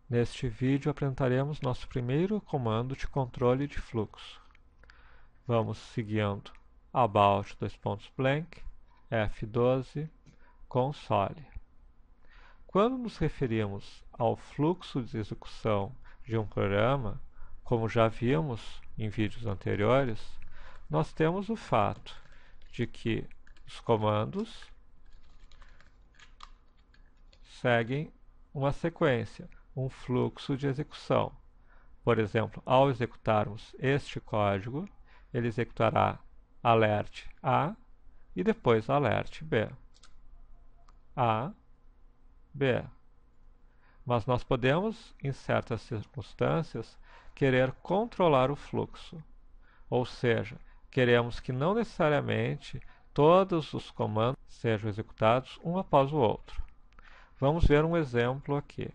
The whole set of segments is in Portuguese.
Neste vídeo apresentaremos nosso primeiro comando de controle de fluxo. Vamos seguindo about blank F12 console. Quando nos referimos ao fluxo de execução de um programa, como já vimos em vídeos anteriores, nós temos o fato de que os comandos seguem uma sequência, um fluxo de execução. Por exemplo, ao executarmos este código, ele executará alert A e depois alert B. A, B. Mas nós podemos, em certas circunstâncias, querer controlar o fluxo. Ou seja, queremos que não necessariamente todos os comandos sejam executados um após o outro. Vamos ver um exemplo aqui.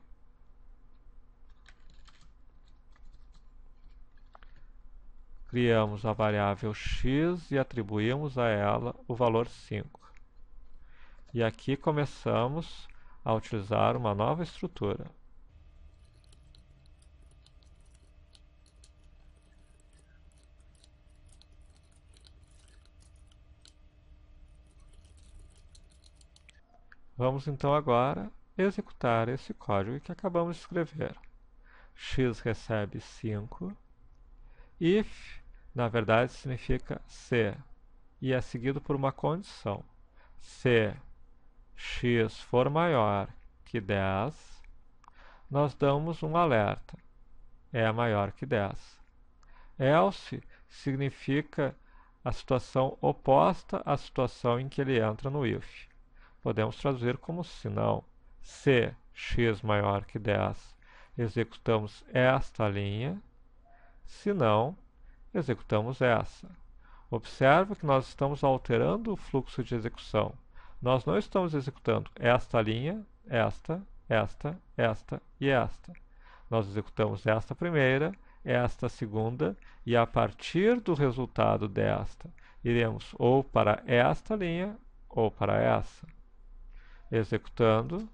Criamos a variável x e atribuímos a ela o valor 5. E aqui começamos a utilizar uma nova estrutura. Vamos então agora executar esse código que acabamos de escrever. X recebe 5. If, na verdade, significa se, e é seguido por uma condição. Se x for maior que 10, nós damos um alerta. É maior que 10. Else significa a situação oposta à situação em que ele entra no if. Podemos traduzir como senão. Se x maior que 10, executamos esta linha. Se não, executamos essa. Observe que nós estamos alterando o fluxo de execução. Nós não estamos executando esta linha, esta e esta. Nós executamos esta primeira, esta segunda, e a partir do resultado desta, iremos ou para esta linha ou para essa. Executando,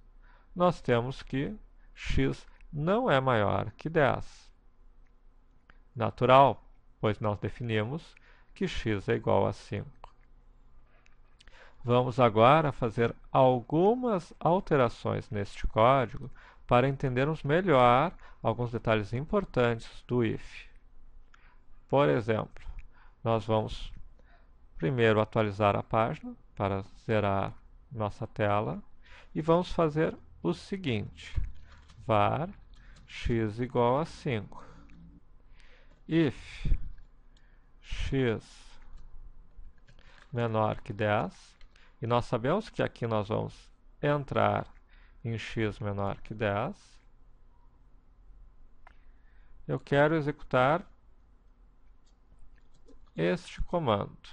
nós temos que x não é maior que 10. Natural, pois nós definimos que x é igual a 5. Vamos agora fazer algumas alterações neste código para entendermos melhor alguns detalhes importantes do if. Por exemplo, nós vamos primeiro atualizar a página para zerar nossa tela e vamos fazer o seguinte: var x igual a 5. If x menor que 10, e nós sabemos que aqui nós vamos entrar em x menor que 10, eu quero executar este comando: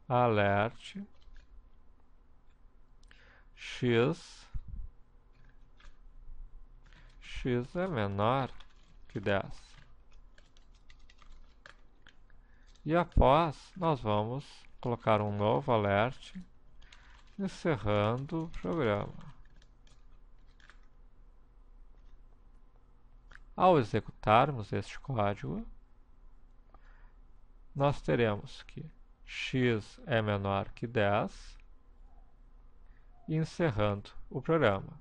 alert x é menor que 10. E após, nós vamos colocar um novo alert, encerrando o programa. Ao executarmos este código, nós teremos que x é menor que 10 e encerrando o programa.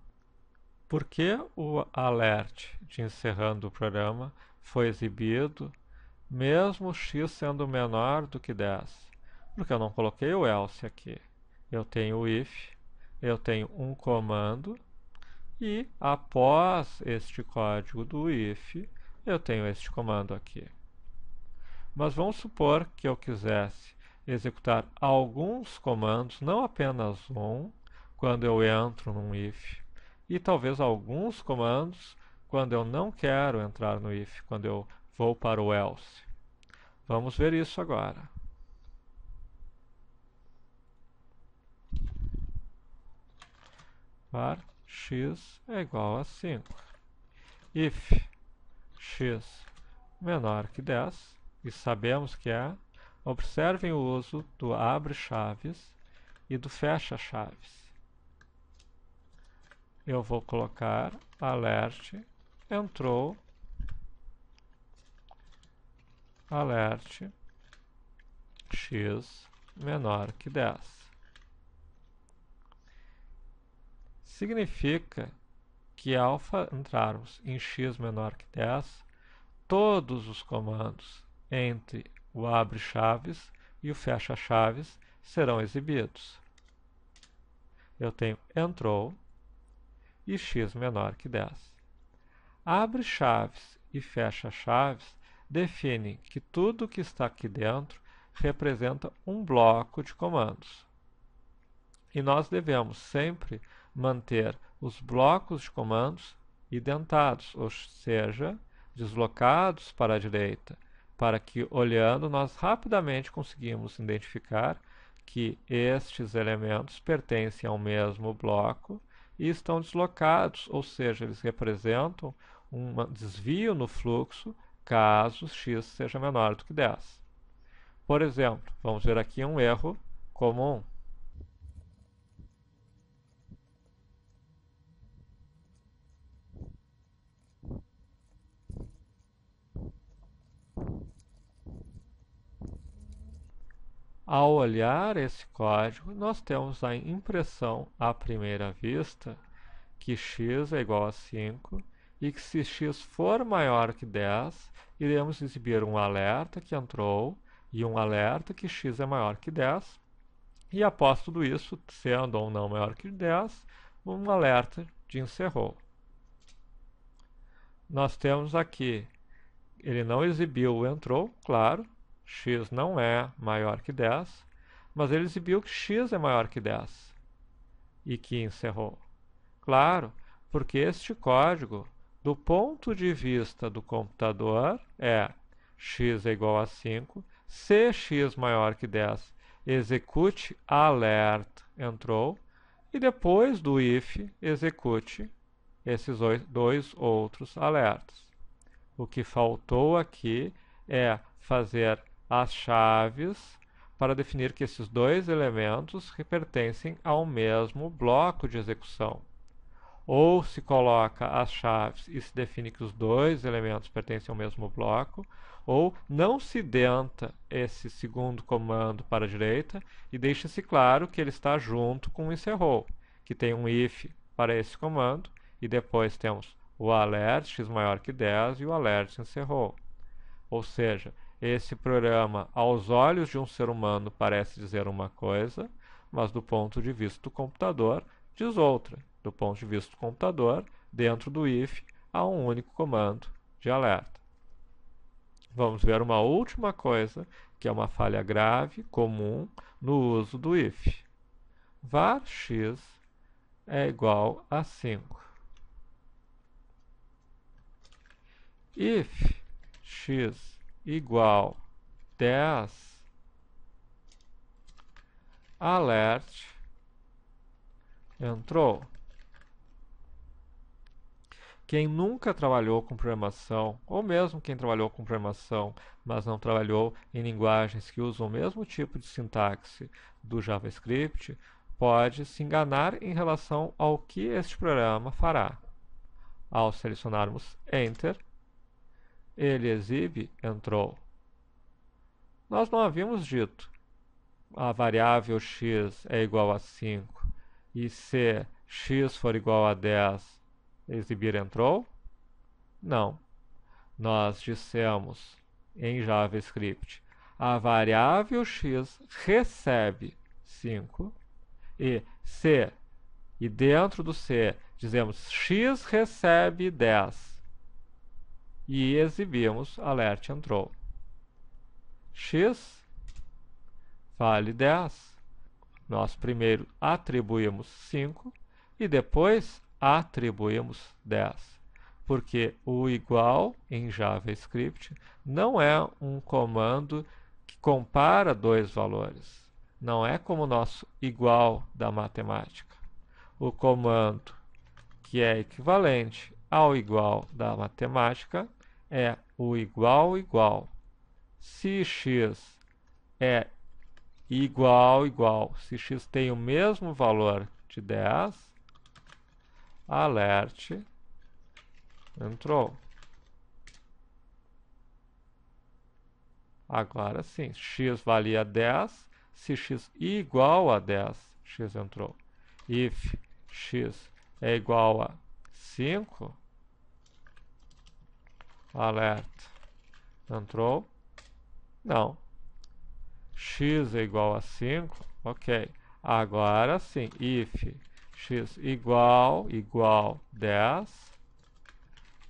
Por que o alert de encerrando o programa foi exibido mesmo x sendo menor do que 10? Porque eu não coloquei o else aqui. Eu tenho o if, eu tenho um comando e após este código do if, eu tenho este comando aqui. Mas vamos supor que eu quisesse executar alguns comandos, não apenas um, quando eu entro num if, e talvez alguns comandos quando eu não quero entrar no if, quando eu vou para o else. Vamos ver isso agora. Var x é igual a 5. If x menor que 10, e sabemos que é, observem o uso do abre chaves e do fecha chaves. eu vou colocar alert entrou, alert x menor que 10. Significa que ao entrarmos em x menor que 10, todos os comandos entre o abre chaves e o fecha chaves serão exibidos. Eu tenho entrou e x menor que 10. Abre chaves e fecha chaves definem que tudo que está aqui dentro representa um bloco de comandos. E nós devemos sempre manter os blocos de comandos identados, ou seja, deslocados para a direita, para que, olhando, nós rapidamente conseguimos identificar que estes elementos pertencem ao mesmo bloco e estão deslocados, ou seja, eles representam um desvio no fluxo caso x seja menor do que 10. Por exemplo, vamos ver aqui um erro comum. Ao olhar esse código, nós temos a impressão à primeira vista que x é igual a 5 e que se x for maior que 10, iremos exibir um alerta que entrou e um alerta que x é maior que 10. E após tudo isso, sendo ou não maior que 10, um alerta de encerrou. Nós temos aqui, ele não exibiu o entrou, claro, x não é maior que 10, mas ele exibiu que x é maior que 10 e que encerrou. Claro, porque este código, do ponto de vista do computador, é x é igual a 5, se x maior que 10, execute alert entrou, e depois do if, execute esses dois outros alertas. O que faltou aqui é fazer as chaves para definir que esses dois elementos pertencem ao mesmo bloco de execução. Ou se coloca as chaves e se define que os dois elementos pertencem ao mesmo bloco, ou não se denta esse segundo comando para a direita e deixa-se claro que ele está junto com o encerrou, que tem um if para esse comando, e depois temos o alert x maior que 10 e o alert encerrou. Ou seja, esse programa, aos olhos de um ser humano, parece dizer uma coisa, mas do ponto de vista do computador, diz outra. Do ponto de vista do computador, dentro do if, há um único comando de alerta. Vamos ver uma última coisa, que é uma falha grave, comum, no uso do if. var x é igual a 5. If x igual 10, alert entrou. Quem nunca trabalhou com programação, ou mesmo quem trabalhou com programação, mas não trabalhou em linguagens que usam o mesmo tipo de sintaxe do JavaScript, pode se enganar em relação ao que este programa fará. Ao selecionarmos Enter, ele exibe entrou. Nós não havíamos dito a variável x é igual a 5 e se x for igual a 10, exibir entrou? Não. Nós dissemos em JavaScript a variável x recebe 5 e se, e dentro do se dizemos x recebe 10 e exibimos alert entrou. X vale 10. Nós primeiro atribuímos 5 e depois atribuímos 10. Porque o igual em JavaScript não é um comando que compara dois valores. Não é como o nosso igual da matemática. O comando que é equivalente ao igual da matemática é o igual igual. Se x é igual, se x tem o mesmo valor de 10, alert, entrou. Agora sim, x valia 10, se x igual a 10, x entrou. If x é igual a 5, alert, entrou. Não. X é igual a 5, ok. Agora sim, if x igual 10,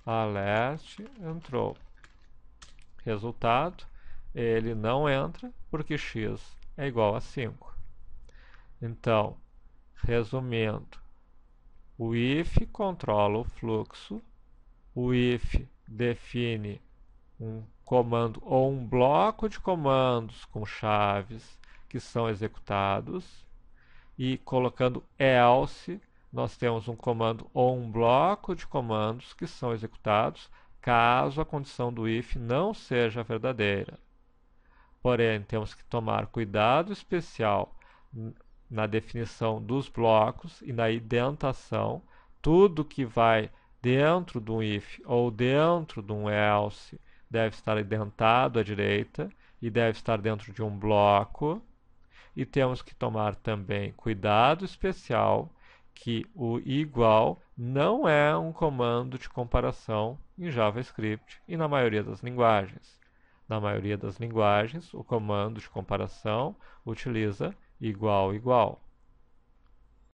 alert, entrou. Resultado, ele não entra porque x é igual a 5. Então, resumindo, o if controla o fluxo, o if define um comando ou um bloco de comandos com chaves que são executados, e colocando else, nós temos um comando ou um bloco de comandos que são executados caso a condição do if não seja verdadeira. Porém, temos que tomar cuidado especial na definição dos blocos e na indentação. Tudo que vai dentro de um if ou dentro de um else deve estar indentado à direita e deve estar dentro de um bloco. E temos que tomar também cuidado especial que o igual não é um comando de comparação em JavaScript e na maioria das linguagens. Na maioria das linguagens, o comando de comparação utiliza igual, igual.